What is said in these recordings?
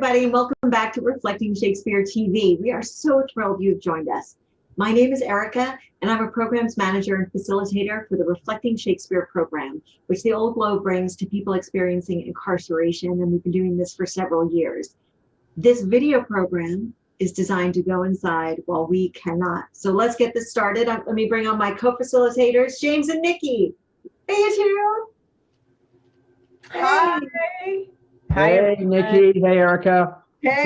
everybody, and welcome back to Reflecting Shakespeare TV. We are so thrilled you've joined us. My name is Erika, and I'm a programs manager and facilitator for the Reflecting Shakespeare program, which the Old Globe brings to people experiencing incarceration, and we've been doing this for several years. This video program is designed to go inside while we cannot. So let's get this started. Let me bring on my co-facilitators, James and Nikki. Hey, you two. Hi. Hey, Nikki. Hey, Erika. Hey. What's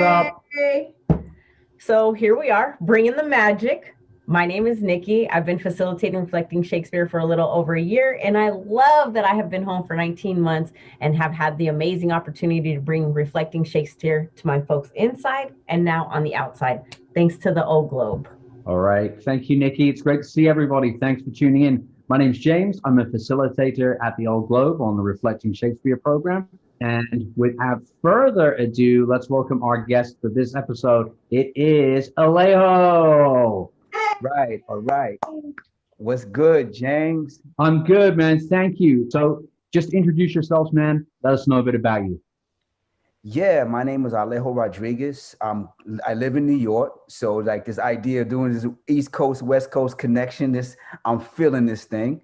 up? So here we are, bringing the magic. My name is Nikki. I've been facilitating Reflecting Shakespeare for a little over a year, and I love that I have been home for 19 months and have had the amazing opportunity to bring Reflecting Shakespeare to my folks inside and now on the outside, thanks to the Old Globe. All right. Thank you, Nikki. It's great to see everybody. Thanks for tuning in. My name's James. I'm a facilitator at the Old Globe on the Reflecting Shakespeare program. And without further ado, let's welcome our guest for this episode. It is Alejo. Right. All right. What's good, James? I'm good, man. Thank you. So just introduce yourselves, man. Let us know a bit about you. Yeah, my name is Alejo Rodriguez. I live in New York. So like this idea of doing this East Coast, West Coast connection, I'm feeling this thing.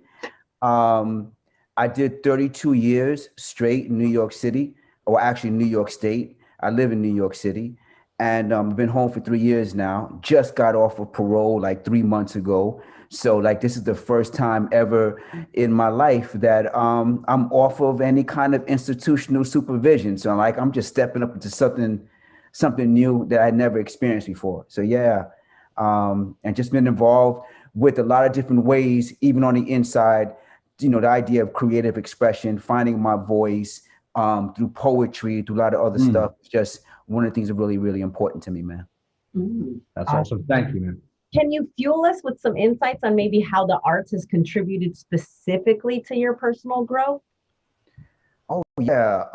I did 32 years straight in New York City, or actually New York State. I live in New York City, and I've been home for 3 years now. Just got off of parole like 3 months ago. So like this is the first time ever in my life that I'm off of any kind of institutional supervision. So like I'm just stepping up into something new that I never experienced before. So yeah, and just been involved with a lot of different ways, even on the inside. You know, the idea of creative expression, finding my voice through poetry, through a lot of other stuff. Just one of the things that really, really important to me, man. That's awesome. Thank you, man. Can you fuel us with some insights on maybe how the arts has contributed specifically to your personal growth? Oh yeah.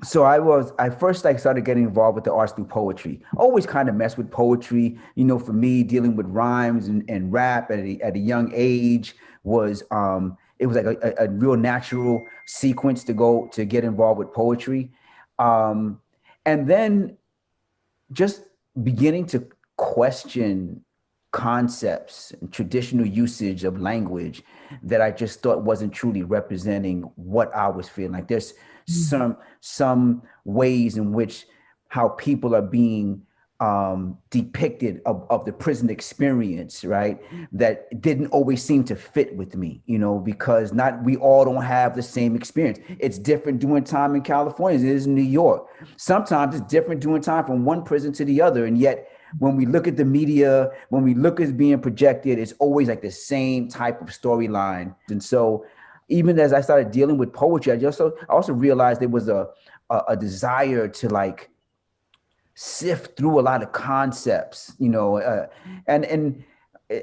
So I first started getting involved with the arts through poetry. Always kind of messed with poetry. You know, for me, dealing with rhymes and rap at a young age was it was like a real natural sequence to get involved with poetry. And then just beginning to question concepts and traditional usage of language that I just thought wasn't truly representing what I was feeling. Like there's some ways in which how people are being depicted of the prison experience, right? That didn't always seem to fit with me, you know, because we all don't have the same experience. It's different doing time in California as it is in New York. Sometimes it's different doing time from one prison to the other. And yet when we look at the media, when we look at being projected, it's always like the same type of storyline. And so even as I started dealing with poetry, I also realized there was a desire to like sift through a lot of concepts, you know, and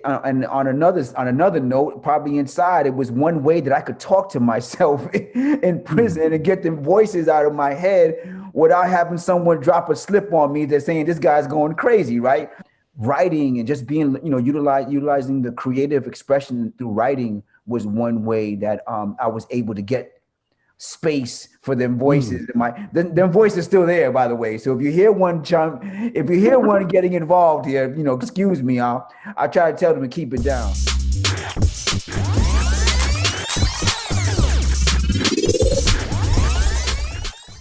on another note, probably inside, it was one way that I could talk to myself in prison and get the voices out of my head without having someone drop a slip on me that's saying this guy's going crazy, right? Writing and just being, you know, utilizing the creative expression through writing was one way that I was able to get space for them voices. Them voices still there, by the way. So if you hear one getting involved here, you know, excuse me, I'll try to tell them to keep it down.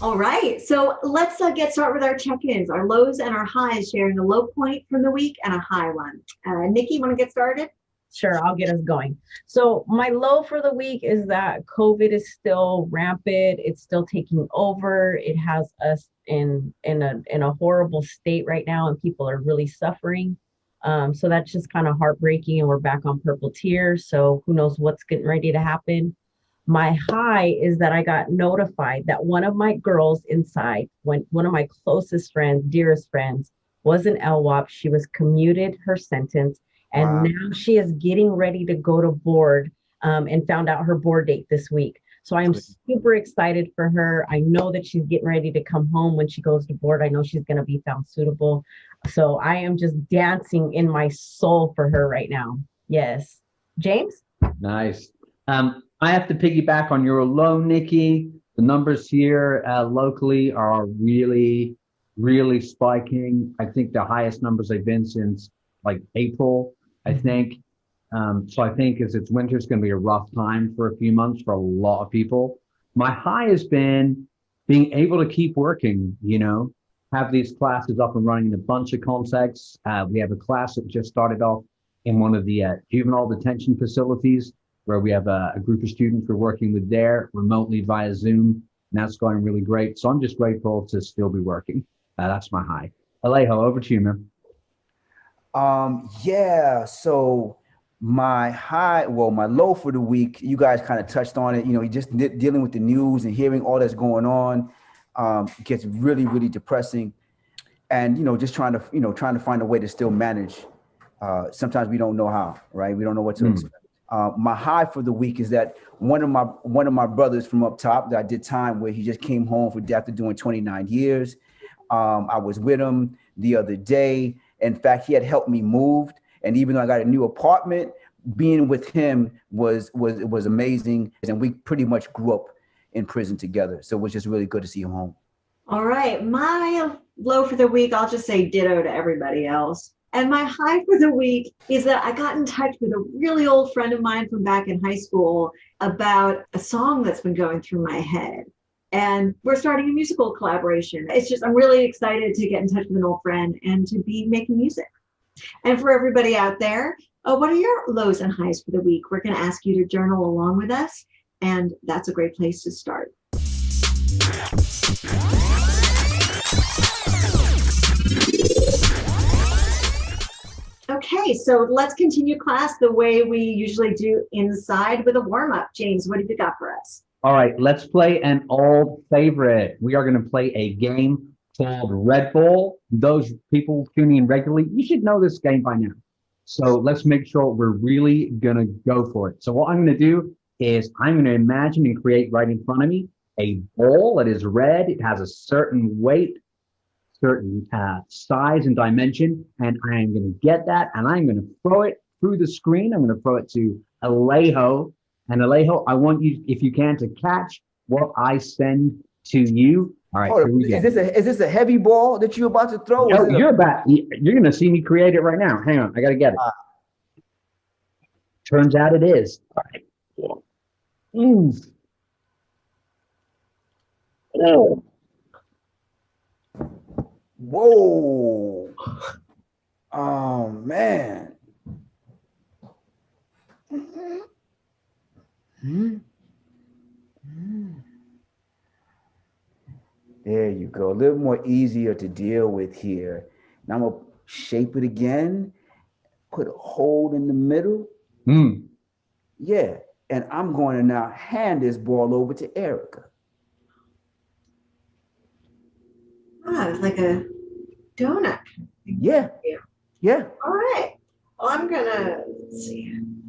All right, so let's get started with our check-ins, our lows and our highs, sharing a low point from the week and a high one. Nikki, want to get started? Sure, I'll get us going. So my low for the week is that COVID is still rampant. It's still taking over. It has us in a horrible state right now, and people are really suffering. So that's just kind of heartbreaking, and we're back on purple tiers. So who knows what's getting ready to happen. My high is that I got notified that one of my girls inside, one of my closest friends, dearest friends, was an LWOP. She was commuted her sentence. And now she is getting ready to go to board and found out her board date this week. So I'm super excited for her. I know that she's getting ready to come home when she goes to board. I know she's going to be found suitable. So I am just dancing in my soul for her right now. Yes. James? Nice. I have to piggyback on your low, Nikki. The numbers here locally are really, really spiking. I think the highest numbers they've been since like April, I think. So I think as it's winter, it's going to be a rough time for a few months for a lot of people. My high has been being able to keep working, have these classes up and running in a bunch of contexts. We have a class that just started off in one of the juvenile detention facilities where we have a group of students we're working with there remotely via Zoom, and that's going really great. So I'm just grateful to still be working. That's my high. Alejo, over to you, man. Yeah, so my my low for the week, you guys kind of touched on it, just dealing with the news and hearing all that's going on, gets really, really depressing. And, just trying to find a way to still manage. Sometimes we don't know how, right? We don't know what to expect. My high for the week is that one of my brothers from up top that I did time with, he just came home after doing 29 years. I was with him the other day. In fact, he had helped me move. And even though I got a new apartment, being with him was amazing. And we pretty much grew up in prison together. So it was just really good to see him home. All right. My low for the week, I'll just say ditto to everybody else. And my high for the week is that I got in touch with a really old friend of mine from back in high school about a song that's been going through my head. And we're starting a musical collaboration. I'm really excited to get in touch with an old friend and to be making music. And for everybody out there, what are your lows and highs for the week? We're going to ask you to journal along with us, and that's a great place to start. Okay, so let's continue class the way we usually do inside with a warm-up. James, what have you got for us? All right, let's play an old favorite. We are going to play a game called Red Bull. Those people tuning in regularly, you should know this game by now. So let's make sure we're really going to go for it. So what I'm going to do is I'm going to imagine and create right in front of me a bowl that is red. It has a certain weight, certain size and dimension, and I am going to get that, and I'm going to throw it through the screen. I'm going to throw it to Alejo. And Alejo, I want you, if you can, to catch what I send to you. All right, here we go. Is this a heavy ball that you're about to throw? No, you're going to see me create it right now. Hang on, I got to get it. Turns out it is. All right. Oh. Whoa. Oh, man. There you go. A little more easier to deal with here. Now I'm going to shape it again, put a hole in the middle. Yeah. And I'm going to now hand this ball over to Erika. It's like a donut. Yeah. Yeah. All right. Well, I'm going to,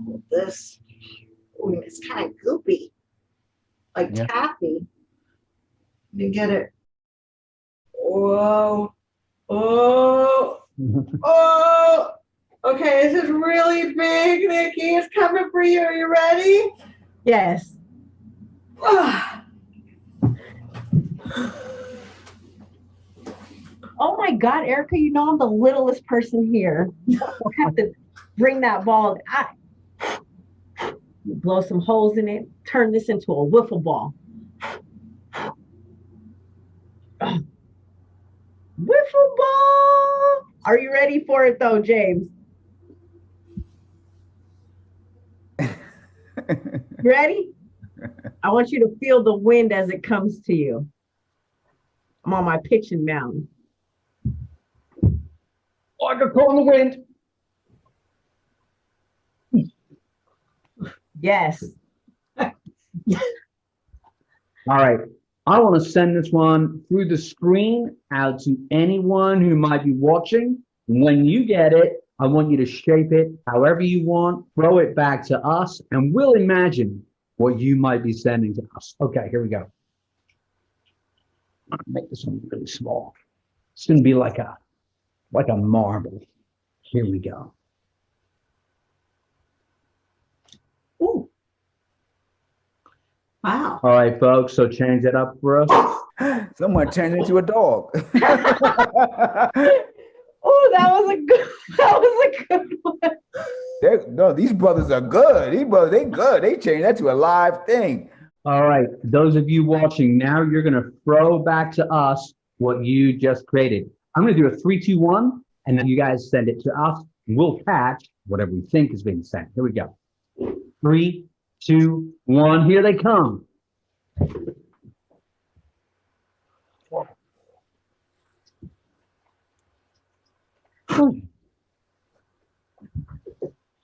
hold this. Ooh, it's kind of goopy, like taffy. Let me get it. Whoa. Oh. Oh. Okay, this is really big, Nikki. It's coming for you. Are you ready? Yes. Oh my God, Erika, I'm the littlest person here. We'll have to bring that ball. Blow some holes in it, turn this into a wiffle ball. Wiffle ball! Are you ready for it though, James? Ready? I want you to feel the wind as it comes to you. I'm on my pitching mound. Oh, I got caught in the wind. Yes. All right. I want to send this one through the screen out to anyone who might be watching. When you get it, I want you to shape it however you want, throw it back to us, and we'll imagine what you might be sending to us. Okay, here we go. I'm going to make this one really small. It's going to be like a marble. Here we go. Ooh. Wow. All right, folks. So change it up for us. Someone turned into a dog. Oh, that was a good. That was a good one. No, these brothers are good. These brothers, they good. They changed that to a live thing. All right. Those of you watching, now you're going to throw back to us what you just created. I'm going to do a 3, 2, 1, and then you guys send it to us. We'll catch whatever we think is being sent. Here we go. 3, 2, 1. Here they come.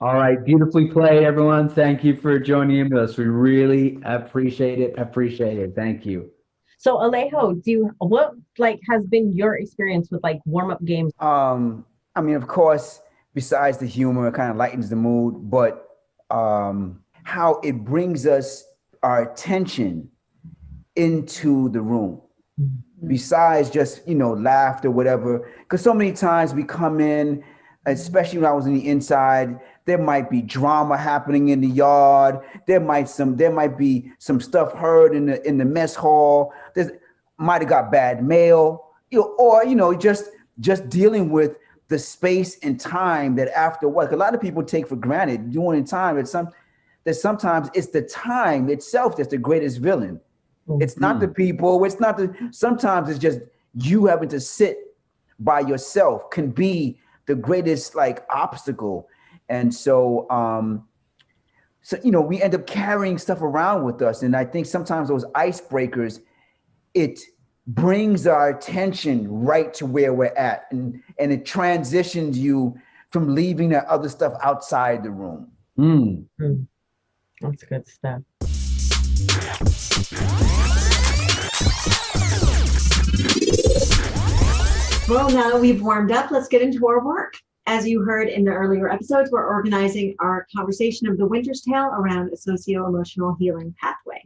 All right, beautifully played, everyone. Thank you for joining in with us. We really appreciate it. Appreciate it. Thank you. So Alejo, what like has been your experience with like warm-up games? I mean, of course, besides the humor, it kind of lightens the mood, but how it brings our attention into the room. Besides just, laughter, whatever. Because so many times we come in, especially when I was on the inside, there might be drama happening in the yard. There might be some stuff heard in the mess hall. Might have got bad mail, or just dealing with the space and time that after work. A lot of people take for granted doing in time that sometimes it's the time itself that's the greatest villain. It's not the people. Sometimes it's just you having to sit by yourself can be the greatest obstacle. And so, we end up carrying stuff around with us. And I think sometimes those icebreakers, it brings our attention right to where we're at. And it transitions you from leaving that other stuff outside the room. That's good stuff. Well, now that we've warmed up, let's get into our work. As you heard in the earlier episodes, we're organizing our conversation of The Winter's Tale around a socio-emotional healing pathway.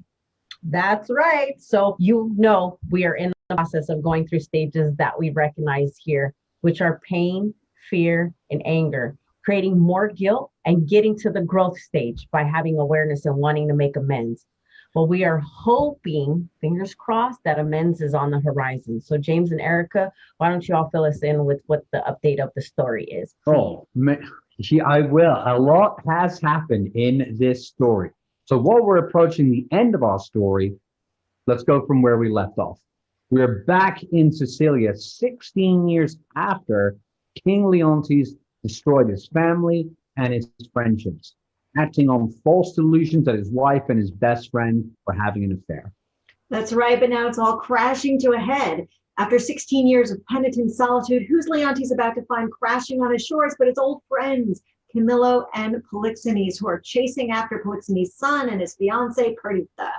That's right. So we are in the process of going through stages that we recognize here, which are pain, fear, and anger, creating more guilt and getting to the growth stage by having awareness and wanting to make amends. Well, we are hoping, fingers crossed, that amends is on the horizon. So James and Erika, why don't you all fill us in with what the update of the story is? Please. I will. A lot has happened in this story. So while we're approaching the end of our story, let's go from where we left off. We're back in Sicilia 16 years after King Leontes destroyed his family and his friendships, acting on false delusions that his wife and his best friend were having an affair. That's right, but now it's all crashing to a head. After 16 years of penitent solitude, who's Leontes about to find crashing on his shores but his old friends, Camillo and Polixenes, who are chasing after Polixenes' son and his fiancée, Perdita.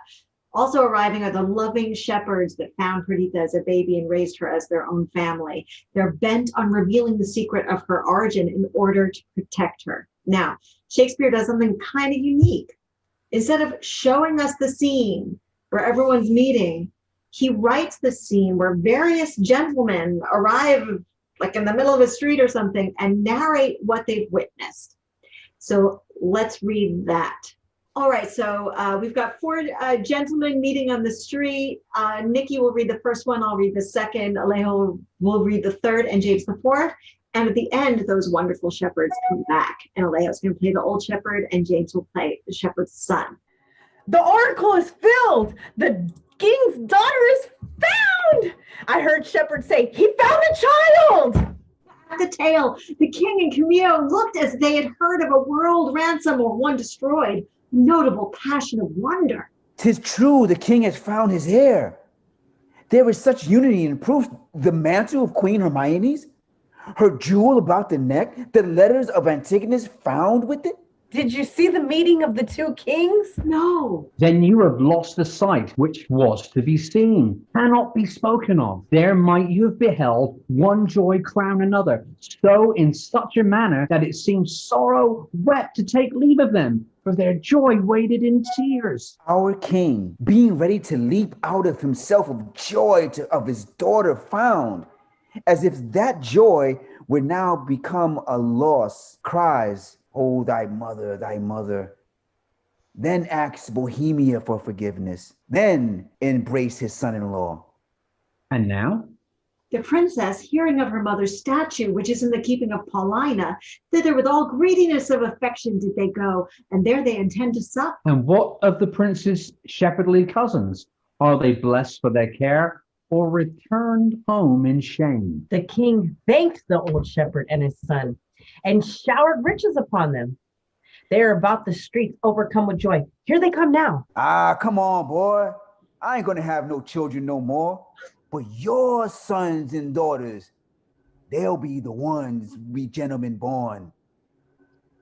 Also arriving are the loving shepherds that found Perdita as a baby and raised her as their own family. They're bent on revealing the secret of her origin in order to protect her. Now, Shakespeare does something kind of unique. Instead of showing us the scene where everyone's meeting, he writes the scene where various gentlemen arrive like in the middle of a street or something and narrate what they've witnessed. So let's read that. All right, so we've got 4 gentlemen meeting on the street. Niki will read the first one, I'll read the second, Alejo will read the third, and James the fourth. And at the end, those wonderful shepherds come back. And Alejo's going to play the old shepherd, and James will play the shepherd's son. The oracle is filled. The king's daughter is found. I heard shepherds say, he found a child. At the tale, the king and Camillo looked as they had heard of a world ransom or one destroyed. Notable passion of wonder. 'Tis true, the king has found his heir. There is such unity and proof. The mantle of Queen Hermione's, her jewel about the neck, the letters of Antigonus found with it. Did you see the meeting of the 2 kings? No. Then you have lost the sight which was to be seen, cannot be spoken of. There might you have beheld one joy crown another, so in such a manner that it seemed sorrow wept to take leave of them, for their joy waded in tears. Our king, being ready to leap out of himself of joy of his daughter found, as if that joy would now become a loss, cries, "Oh, thy mother, thy mother." then asks Bohemia for forgiveness, then embrace his son-in-law. And now? The princess, hearing of her mother's statue, which is in the keeping of Paulina, thither with all greediness of affection did they go, and there they intend to sup. And what of the prince's shepherdly cousins? Are they blessed for their care or returned home in shame? The king thanked the old shepherd and his son and showered riches upon them. They are about the streets overcome with joy. Here they come now. Ah, come on, boy. I ain't gonna have no children no more. But your sons and daughters, they'll be the ones we gentlemen born.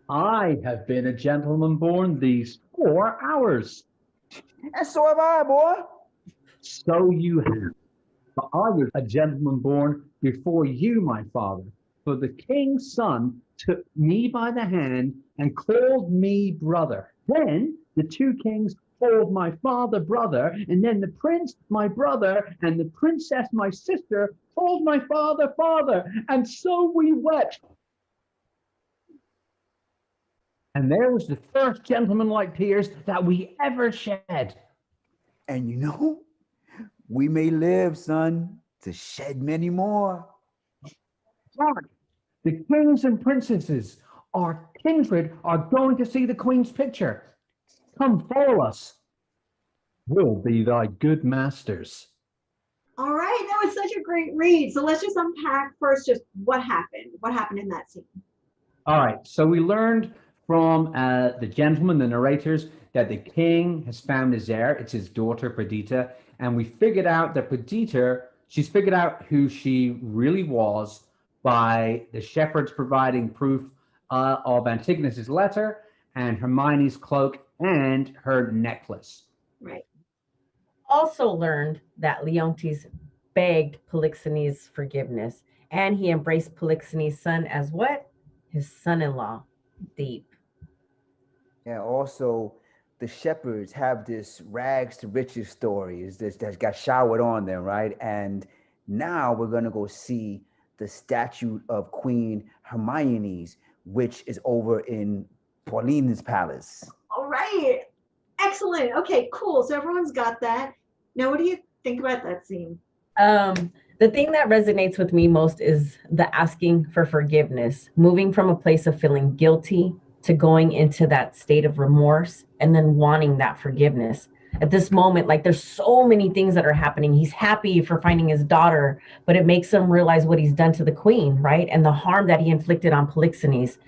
I have been a gentleman born these 4 hours. And so have I, boy. So you have. But I was a gentleman born before you, my father. For the king's son took me by the hand and called me brother. Then the two kings called my father brother, and then the prince my brother, and the princess my sister called my father father, and so we wept. And there was the first gentleman-like tears that we ever shed. And you know, we may live, son, to shed many more. Hark! The kings and princesses, our kindred, are going to see the queen's picture. Come, follow us. We'll be thy good masters. All right, that was such a great read. So let's just unpack first just what happened. What happened in that scene? All right, so we learned from the gentleman, the narrators, that the king has found his heir. It's his daughter, Perdita. And we figured out that Perdita, she's figured out who she really was by the shepherds providing proof of Antigonus's letter and Hermione's cloak and her necklace. Right. Also learned that Leontes begged Polixenes' forgiveness, and he embraced Polixenes' son as what? His son-in-law. Deep. Yeah, also, the shepherds have this rags to riches story that got showered on them, right? And now we're going to go see the statue of Queen Hermione's, which is over in Paulina's palace. All right. Excellent. Okay, cool. So everyone's got that. Now, what do you think about that scene? The thing that resonates with me most is the asking for forgiveness, moving from a place of feeling guilty to going into that state of remorse and then wanting that forgiveness. At this moment, like there's so many things that are happening. He's happy for finding his daughter, but it makes him realize what he's done to the queen, right? And the harm that he inflicted on Polixenes.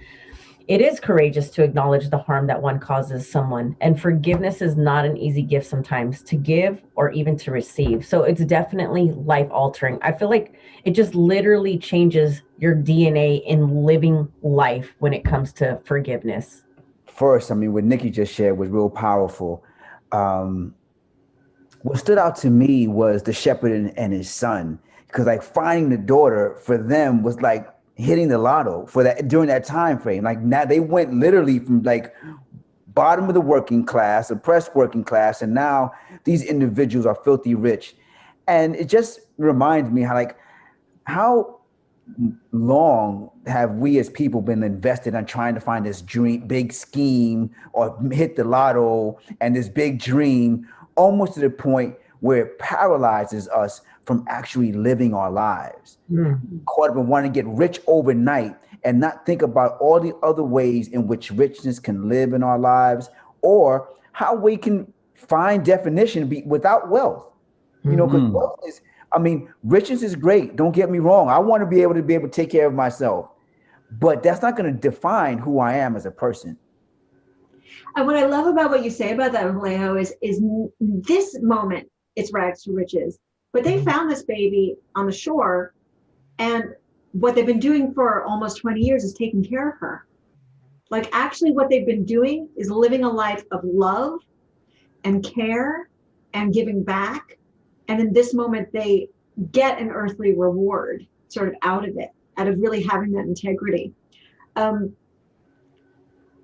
It is courageous to acknowledge the harm that one causes someone. And forgiveness is not an easy gift sometimes to give or even to receive. So it's definitely life altering. I feel like it just literally changes your DNA in living life when it comes to forgiveness. First, I mean, what Niki just shared was real powerful. What stood out to me was the shepherd and his son, because like finding the daughter for them was like hitting the lotto for that during that time frame. Like now they went literally from like bottom of the working class, oppressed working class, and now these individuals are filthy rich. And it just reminds me how long have we as people been invested in trying to find this dream, big scheme, or hit the lotto and this big dream, almost to the point where it paralyzes us from actually living our lives. Caught up in wanting to get rich overnight and not think about all the other ways in which richness can live in our lives, or how we can find definition without wealth. You know, because wealth is, I mean, riches is great. Don't get me wrong. I want to be able to take care of myself, but that's not going to define who I am as a person. And what I love about what you say about that, Alejo, is this moment, it's rags to riches. But they found this baby on the shore, and what they've been doing for almost 20 years is taking care of her. Like actually what they've been doing is living a life of love and care and giving back. And in this moment, they get an earthly reward sort of out of it, out of really having that integrity.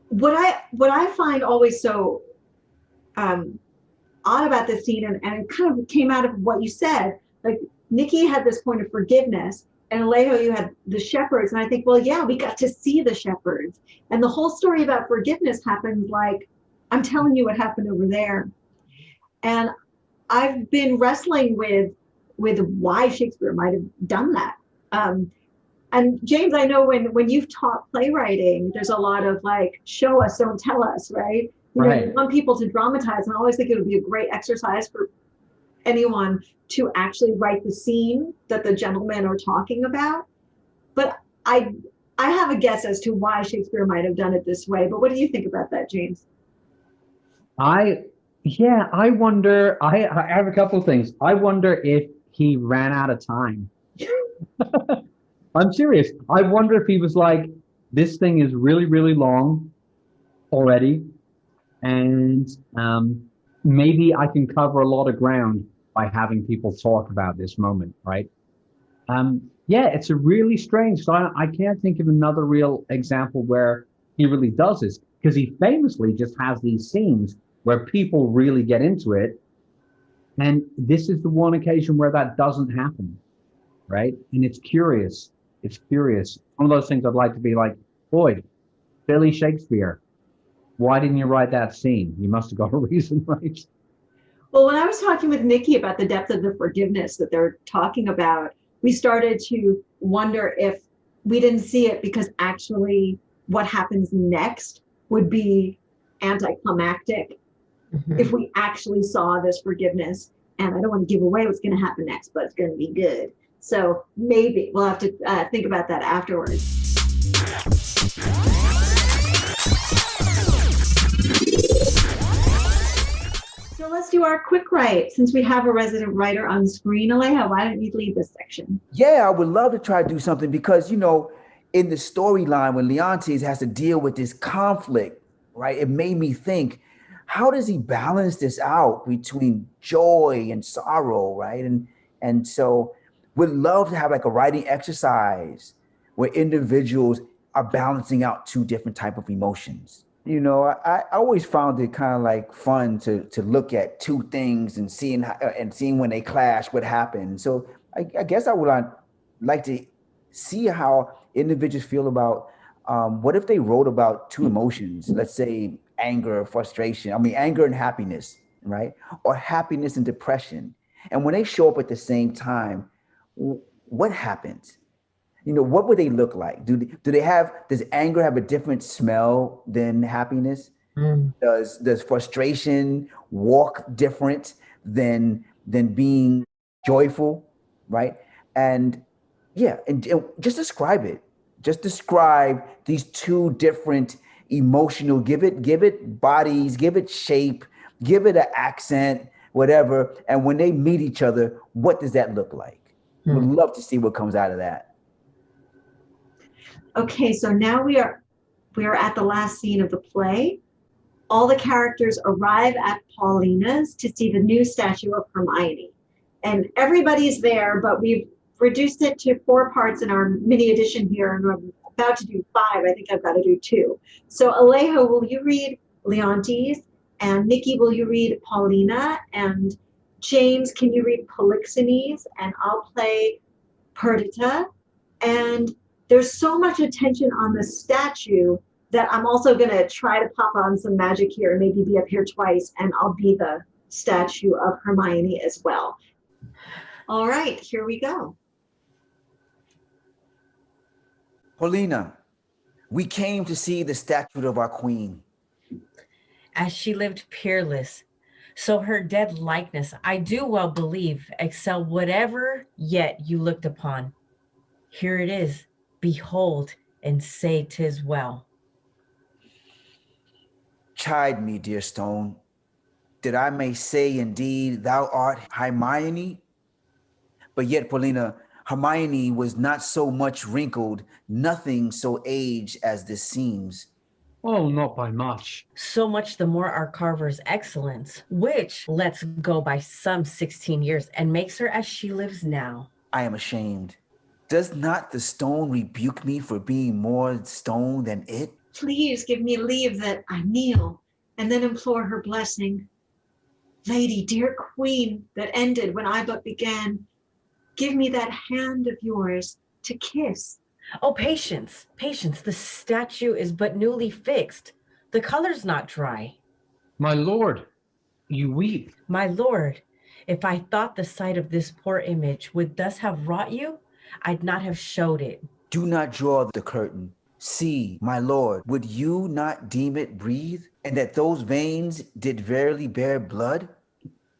What I find always so odd about this scene, and it kind of came out of what you said, like Niki had this point of forgiveness, and Alejo, you had the shepherds, and I think, well, yeah, we got to see the shepherds, and the whole story about forgiveness happens like I'm telling you what happened over there. And I've been wrestling with why Shakespeare might have done that. And James, I know when you've taught playwriting, there's a lot of like, show us, don't tell us, right? You know, you want people to dramatize, and I always think it would be a great exercise for anyone to actually write the scene that the gentlemen are talking about. But I have a guess as to why Shakespeare might have done it this way. But what do you think about that, James? I wonder, I have a couple of things. I wonder if he ran out of time. I'm serious. I wonder if he was like, this thing is really, really long already, and maybe I can cover a lot of ground by having people talk about this moment, right? Yeah, it's a really strange. So I can't think of another real example where he really does this, because he famously just has these scenes where people really get into it, and this is the one occasion where that doesn't happen, right? And it's curious. It's curious. One of those things I'd like to be like, boy, Billy Shakespeare, why didn't you write that scene? You must have got a reason, right? Well, when I was talking with Nikki about the depth of the forgiveness that they're talking about, we started to wonder if we didn't see it because actually what happens next would be anticlimactic if we actually saw this forgiveness. And I don't want to give away what's going to happen next, but it's going to be good. So maybe we'll have to think about that afterwards. So let's do our quick write. Since we have a resident writer on screen, Alejo, why don't you lead this section? Yeah, I would love to try to do something because, you know, in the storyline when Leontes has to deal with this conflict, right? It made me think, how does he balance this out between joy and sorrow, right? And so would love to have like a writing exercise where individuals are balancing out two different type of emotions. You know, I always found it kind of like fun to look at two things and seeing when they clash, what happened. So I guess I would like to see how individuals feel about what if they wrote about two emotions, let's say anger, frustration, anger and happiness, right? Or happiness and depression. And when they show up at the same time, what happens? You know, what would they look like? Does anger have a different smell than happiness? Does frustration walk different than being joyful, right? And yeah, and just describe it. Just describe these two different emotional, give it bodies, give it shape, give it an accent, whatever. And when they meet each other, what does that look like? Would love to see what comes out of that. Okay, so now we are at the last scene of the play. All the characters arrive at Paulina's to see the new statue of Hermione. And everybody's there, but we've reduced it to 4 parts in our mini edition here, and I'm about to do 5. I think I've got to do 2. So Alejo, will you read Leontes? And Nikki, will you read Paulina? And James, can you read Polixenes? And I'll play Perdita. And there's so much attention on the statue that I'm also going to try to pop on some magic here and maybe be up here twice, and I'll be the statue of Hermione as well. All right, here we go. Paulina, we came to see the statue of our queen. As she lived peerless, so her dead likeness, I do well believe, excel whatever yet you looked upon. Here it is, behold, and say 'tis well. Chide me, dear stone, that I may say indeed thou art Hermione. But yet, Paulina, Hermione was not so much wrinkled, nothing so aged as this seems. Oh, not by much. So much the more our carver's excellence, which lets go by some 16 years and makes her as she lives now. I am ashamed. Does not the stone rebuke me for being more stone than it? Please give me leave that I kneel and then implore her blessing. Lady, dear queen, that ended when I but began, give me that hand of yours to kiss. Oh, patience, patience. The statue is but newly fixed. The color's not dry. My lord, you weep. My lord, if I thought the sight of this poor image would thus have wrought you, I'd not have showed it. Do not draw the curtain. See, my lord, would you not deem it breathe, and that those veins did verily bear blood?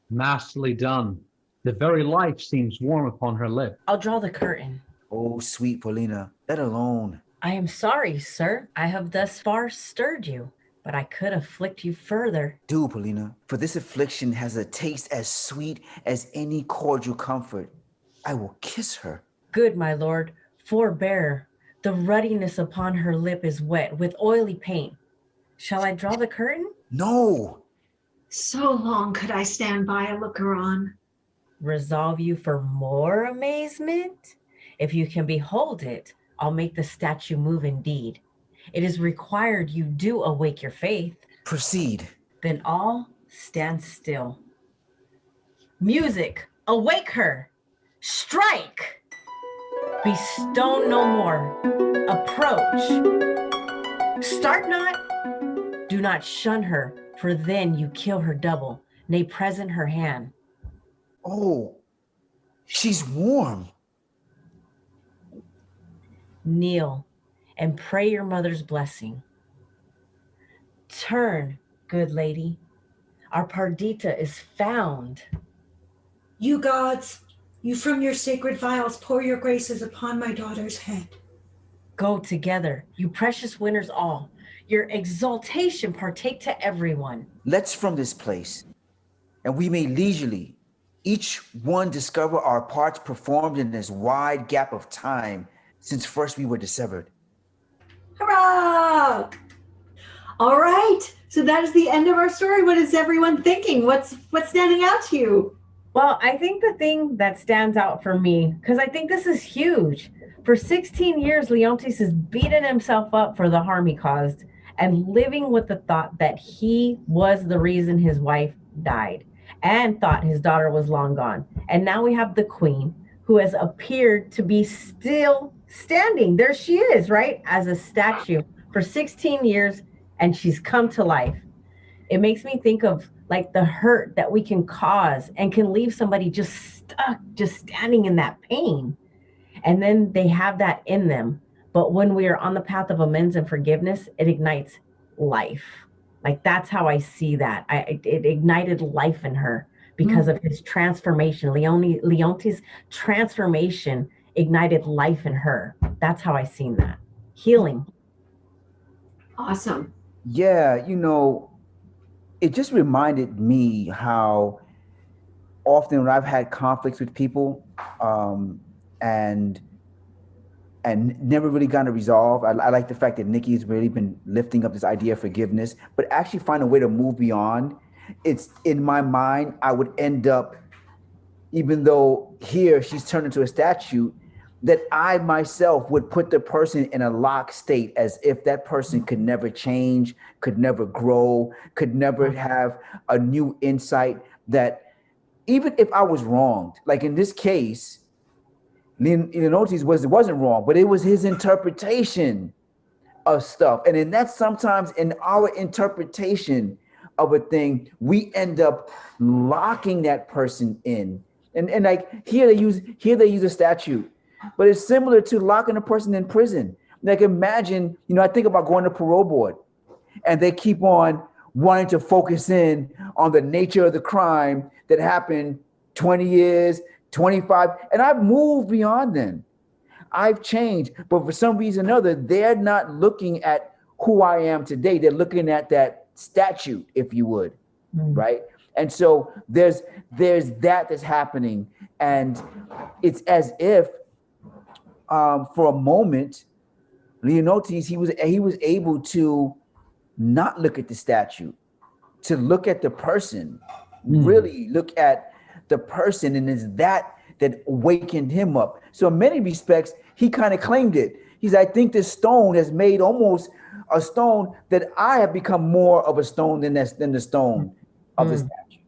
Masterly done. The very life seems warm upon her lip. I'll draw the curtain. Oh, sweet Paulina, let alone. I am sorry, sir. I have thus far stirred you, but I could afflict you further. Do, Paulina, for this affliction has a taste as sweet as any cordial comfort. I will kiss her. Good, my lord, forbear. The ruddiness upon her lip is wet with oily paint. Shall I draw the curtain? No. So long could I stand by a looker on. Resolve you for more amazement? If you can behold it, I'll make the statue move indeed. It is required you do awake your faith. Proceed. Then all stand still. Music, awake her! Strike! Be stone no more. Approach. Start not. Do not shun her, for then you kill her double, nay, present her hand. Oh, she's warm. Kneel and pray your mother's blessing. Turn, good lady. Our Perdita is found. You gods, you from your sacred vials pour your graces upon my daughter's head. Go together, you precious winners all. Your exaltation partake to everyone. Let's from this place, and we may leisurely, each one discover our parts performed in this wide gap of time since first we were dissevered. Hurrah! All right. So that is the end of our story. What is everyone thinking? What's standing out to you? Well, I think the thing that stands out for me, because I think this is huge. For 16 years, Leontes has beaten himself up for the harm he caused and living with the thought that he was the reason his wife died and thought his daughter was long gone. And now we have the queen who has appeared to be still standing. There she is, right? As a statue for 16 years, and she's come to life. It makes me think of like the hurt that we can cause and can leave somebody just stuck, just standing in that pain. And then they have that in them. But when we are on the path of amends and forgiveness, it ignites life. Like that's how I see that. It ignited life in her because of his transformation. Leontes' transformation ignited life in her. That's how I seen that. Healing. Awesome. Yeah, it just reminded me how often when I've had conflicts with people and never really gotten a resolve. I like the fact that Niki has really been lifting up this idea of forgiveness, but actually find a way to move beyond. It's in my mind, I would end up, even though here she's turned into a statue, that I myself would put the person in a locked state as if that person could never change, could never grow, could never have a new insight, that even if I was wronged, like in this case, Leontes wasn't wrong, but it was his interpretation of stuff. And then that's sometimes in our interpretation of a thing, we end up locking that person in. And like here they use a statute, but it's similar to locking a person in prison. Like imagine, I think about going to parole board and they keep on wanting to focus in on the nature of the crime that happened 20 years, 25, and I've moved beyond then. I've changed, but for some reason or another, they're not looking at who I am today. They're looking at that statute, if you would, right? And so there's that's happening, and it's as if for a moment, Leontes, he was able to not look at the statute, to look at the person, really look at the person, and it's that awakened him up. So in many respects, he kind of claimed it. I think this stone has made almost a stone that I have become more of a stone than the stone of the statue.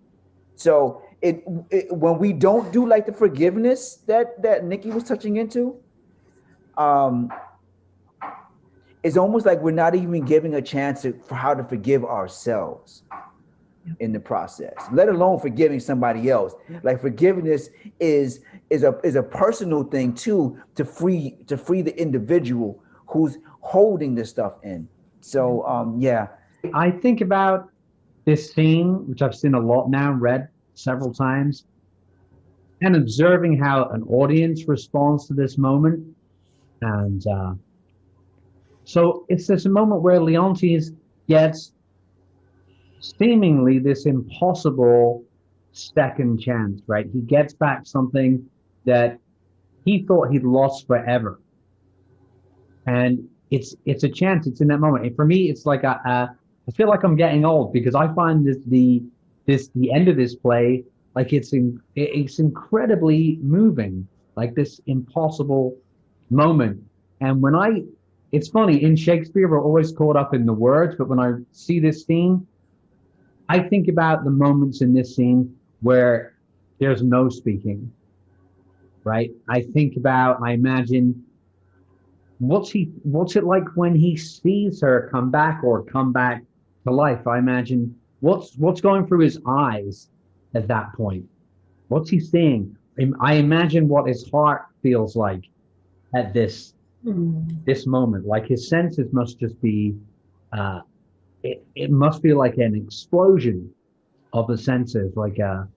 So it when we don't do like the forgiveness that Niki was touching into, it's almost like we're not even giving a chance for how to forgive ourselves. in the process, let alone forgiving somebody else. Like forgiveness is a personal thing too, to free the individual who's holding this stuff in. So yeah. I think about this scene, which I've seen a lot now, read several times, and observing how an audience responds to this moment. And so it's this moment where Leontes gets seemingly this impossible second chance, right? He gets back something that he thought he'd lost forever. And it's a chance. It's in that moment. And for me, it's like I feel like I'm getting old, because I find the end of this play, like it's incredibly moving, like this impossible moment. And it's funny, in Shakespeare, we're always caught up in the words, but when I see this scene, I think about the moments in this scene where there's no speaking, right? I imagine what's it like when he sees her come back to life. I imagine what's going through his eyes at that point. What's he seeing? I imagine what his heart feels like at this moment. Like his senses must just be, it must be like an explosion of the senses, like that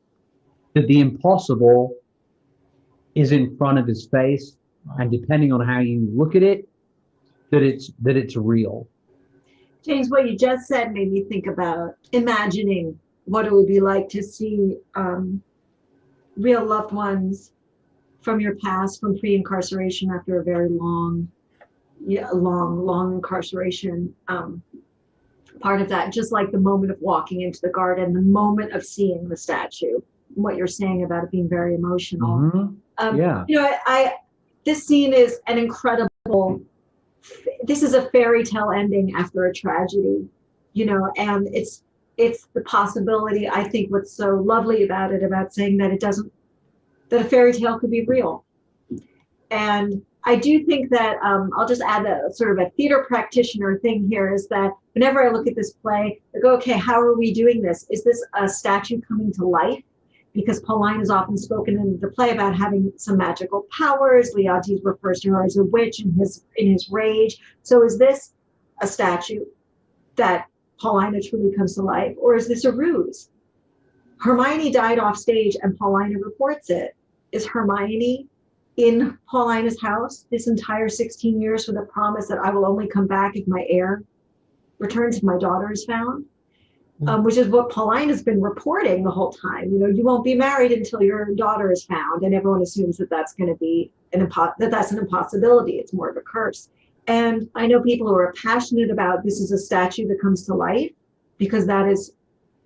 the impossible is in front of his face, and depending on how you look at it, that it's real. James, what you just said made me think about imagining what it would be like to see real loved ones from your past, from pre-incarceration, after a very long incarceration. Part of that, just like the moment of walking into the garden, the moment of seeing the statue, what you're saying about it being very emotional. Mm-hmm. Yeah. This scene is an incredible, this is a fairy tale ending after a tragedy, and it's the possibility. I think what's so lovely about it, about saying that that a fairy tale could be real. And I do think that, I'll just add a sort of a theater practitioner thing here, is that whenever I look at this play, I go, okay, how are we doing this? Is this a statue coming to life? Because Pauline has often spoken in the play about having some magical powers. Leontes refers to her as a witch in his rage. So is this a statue that Paulina truly comes to life, or is this a ruse? Hermione died off stage and Paulina reports it. Is Hermione in Paulina's house this entire 16 years with a promise that I will only come back if my heir returns, if my daughter is found? Which is what Paulina's been reporting the whole time. You won't be married until your daughter is found, and everyone assumes that that's going to be that's an impossibility. It's more of a curse. And I know people who are passionate about this is a statue that comes to life, because that is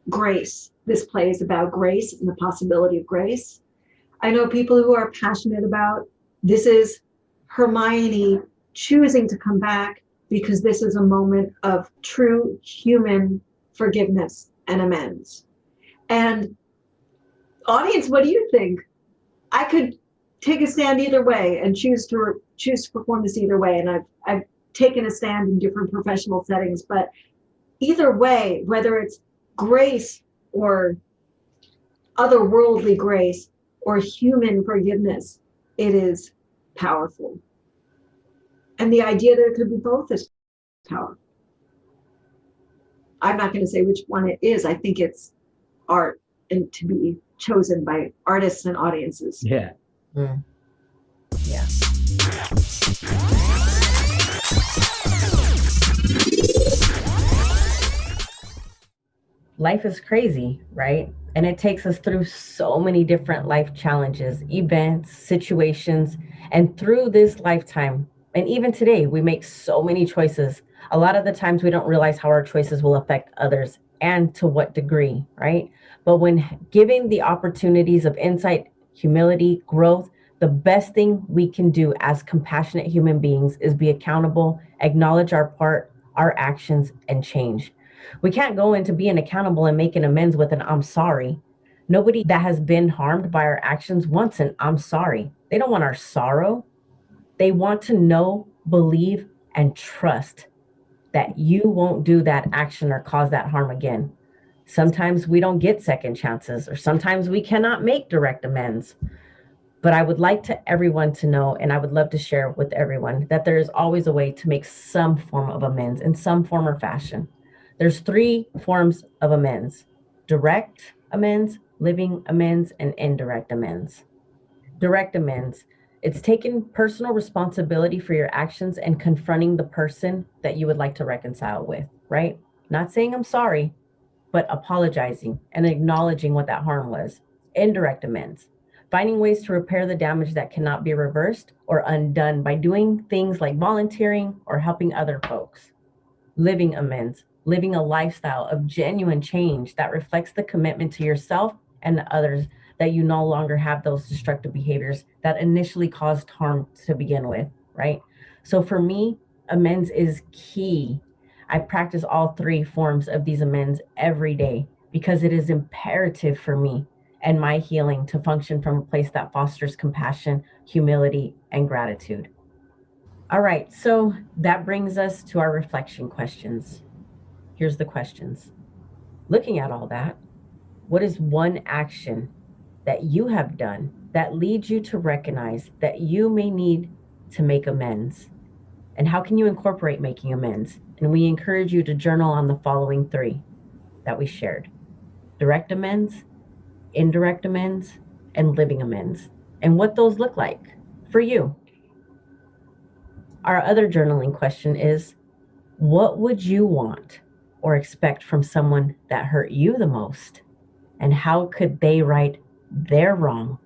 grace. This play is about grace and the possibility of grace. I know people who are passionate about this is Hermione choosing to come back, because this is a moment of true human forgiveness and amends. And audience, what do you think? I could take a stand either way and choose to perform this either way. And I've taken a stand in different professional settings, but either way, whether it's grace or otherworldly grace or human forgiveness, it is powerful. And the idea that it could be both is powerful. I'm not going to say which one it is. I think it's art, and to be chosen by artists and audiences. Yeah. Mm. Yeah. Life is crazy, right? And it takes us through so many different life challenges, events, situations, and through this lifetime, and even today, we make so many choices. A lot of the times we don't realize how our choices will affect others and to what degree, right? But when given the opportunities of insight, humility, growth, the best thing we can do as compassionate human beings is be accountable, acknowledge our part, our actions, and change. We can't go into being accountable and making amends with an I'm sorry. Nobody that has been harmed by our actions wants an I'm sorry. They don't want our sorrow. They want to know, believe, and trust that you won't do that action or cause that harm again. Sometimes we don't get second chances, or sometimes we cannot make direct amends. But I would like to everyone to know, and I would love to share with everyone, that there is always a way to make some form of amends in some form or fashion. There's 3 forms of amends: direct amends, living amends, and indirect amends. Direct amends, it's taking personal responsibility for your actions and confronting the person that you would like to reconcile with, right? Not saying I'm sorry, but apologizing and acknowledging what that harm was. Indirect amends, finding ways to repair the damage that cannot be reversed or undone by doing things like volunteering or helping other folks. Living amends, living a lifestyle of genuine change that reflects the commitment to yourself and others, that you no longer have those destructive behaviors that initially caused harm to begin with, right? So for me, amends is key. I practice all 3 forms of these amends every day because it is imperative for me and my healing to function from a place that fosters compassion, humility, and gratitude. All right, so that brings us to our reflection questions. Here's the questions. Looking at all that, what is one action that you have done that leads you to recognize that you may need to make amends? And how can you incorporate making amends? And we encourage you to journal on the following 3 that we shared: direct amends, indirect amends, and living amends, and what those look like for you. Our other journaling question is, what would you want or expect from someone that hurt you the most? And how could they right their wrong?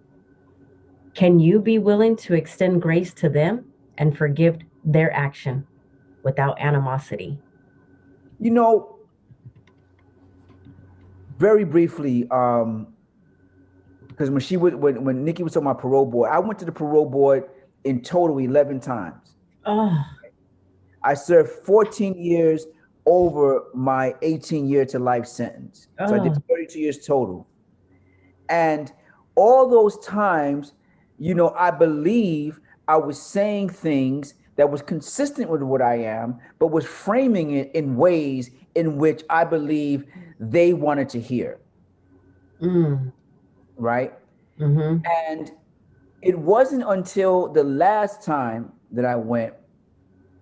Can you be willing to extend grace to them and forgive their action without animosity? You know, very briefly, because when Nikki was on my parole board, I went to the parole board in total 11 times. Oh, I served 14 years over my 18-year to life sentence. So I did 32 years total. And all those times, I believe I was saying things that was consistent with what I am, but was framing it in ways in which I believe they wanted to hear. Right? Mm-hmm. And it wasn't until the last time that I went,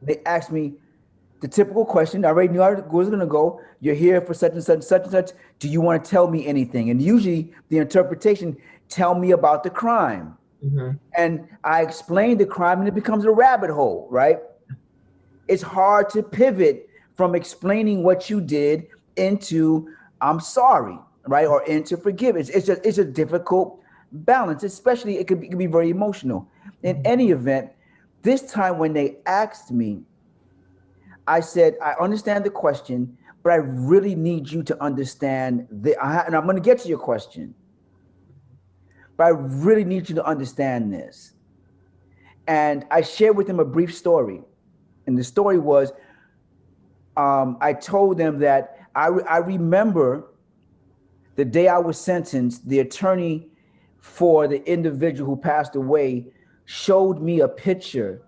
they asked me the typical question. I already knew I was going to go. You're here for such and such, such and such. Do you want to tell me anything? And usually the interpretation, tell me about the crime. Mm-hmm. And I explain the crime and it becomes a rabbit hole, right? It's hard to pivot from explaining what you did into I'm sorry, right? Or into forgiveness. It's a difficult balance, especially it could be very emotional. In any event, this time when they asked me, I said, I understand the question, but I really need you to understand and I'm going to get to your question, but I really need you to understand this. And I shared with them a brief story. And the story was, I told them that I remember the day I was sentenced, the attorney for the individual who passed away showed me a picture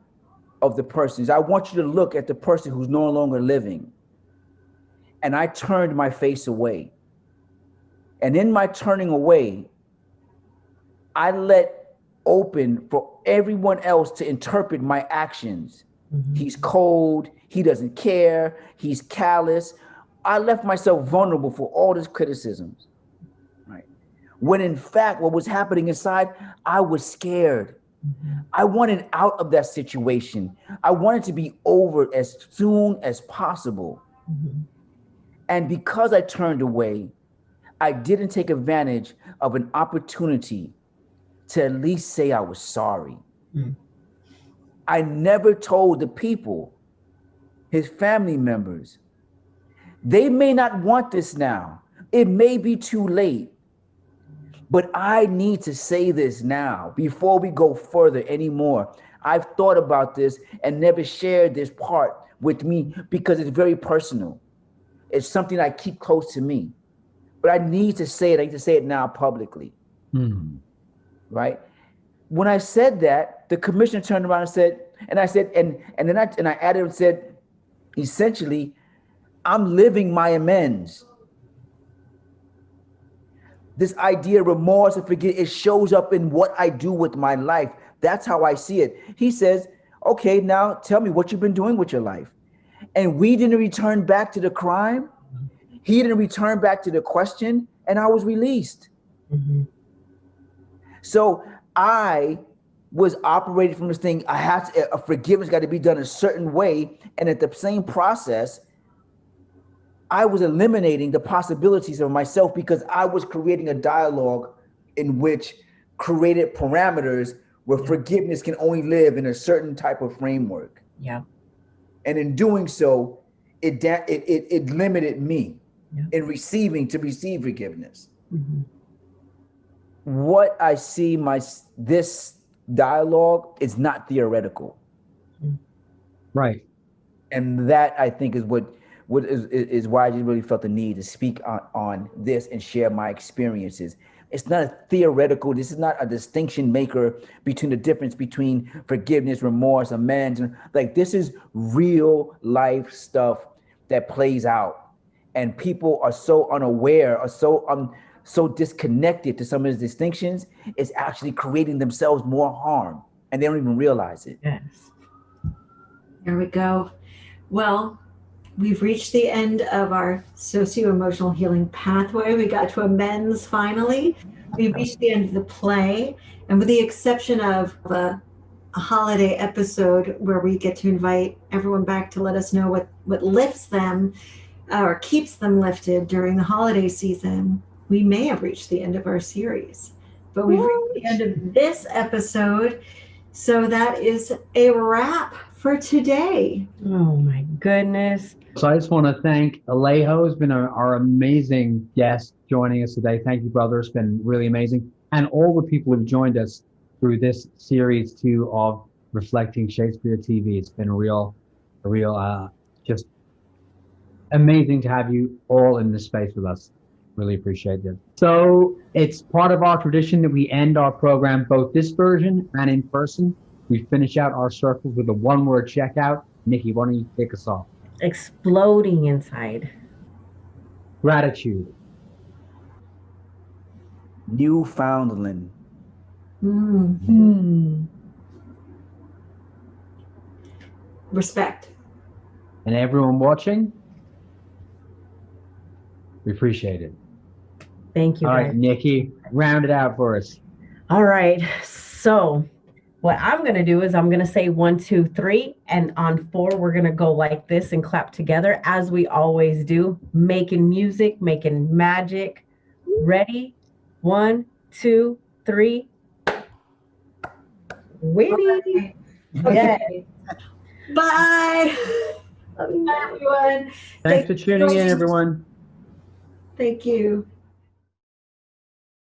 of the person. I want you to look at the person who's no longer living. And I turned my face away. And in my turning away, I let open for everyone else to interpret my actions. Mm-hmm. He's cold. He doesn't care. He's callous. I left myself vulnerable for all these criticisms, right? When in fact, what was happening inside, I was scared. Mm-hmm. I wanted out of that situation. I wanted to be over as soon as possible. Mm-hmm. And because I turned away, I didn't take advantage of an opportunity to at least say I was sorry. Mm. I never told the people, his family members, they may not want this now. It may be too late, but I need to say this now before we go further anymore. I've thought about this and never shared this part with me because it's very personal. It's something I keep close to me, but I need to say it. I need to say it now publicly. Mm. Right? When I said that, the commissioner turned around and said, and I said, and then I added and said, essentially, I'm living my amends. This idea of remorse and forget, it shows up in what I do with my life. That's how I see it. He says, okay, now tell me what you've been doing with your life. And we didn't return back to the crime. He didn't return back to the question, and I was released. Mm-hmm. So I was operating from this thing. I have to, a forgiveness got to be done a certain way. And at the same process, I was eliminating the possibilities of myself because I was creating a dialogue in which created parameters where forgiveness can only live in a certain type of framework. Yeah. And in doing so, it limited me in receive forgiveness. Mm-hmm. What I see this dialogue is not theoretical. Right. And that, I think, is what is why I just really felt the need to speak on this and share my experiences. It's not a theoretical, this is not a distinction maker between the difference between forgiveness, remorse, amends. Like, this is real life stuff that plays out. And people are so unaware, are so disconnected to some of the distinctions, it's actually creating themselves more harm. And they don't even realize it. Yes. There we go. Well, we've reached the end of our socio-emotional healing pathway. We got to amends finally. We've reached the end of the play. And with the exception of a holiday episode where we get to invite everyone back to let us know what lifts them or keeps them lifted during the holiday season, we may have reached the end of our series. But we've reached the end of this episode. So that is a wrap for today. Oh my goodness. So I just want to thank Alejo, who's been our amazing guest joining us today. Thank you, brother. It's been really amazing. And all the people who've joined us through this series too of Reflecting Shakespeare TV. It's been a real, just amazing to have you all in this space with us. Really appreciate it. So it's part of our tradition that we end our program, both this version and in person. We finish out our circles with a one-word checkout. Nikki, why don't you kick us off? Exploding inside. Gratitude. Newfoundland. Respect. And everyone watching, we appreciate it. Thank you. All guys. right, Nikki, round it out for us. All right. So what I'm going to do is I'm going to say 1, 2, 3. And on 4, we're going to go like this and clap together as we always do. Making music, making magic. Ready? 1, 2, 3. Winnie. Okay. Bye. Bye, everyone. Thanks for tuning in, everyone. Thank you.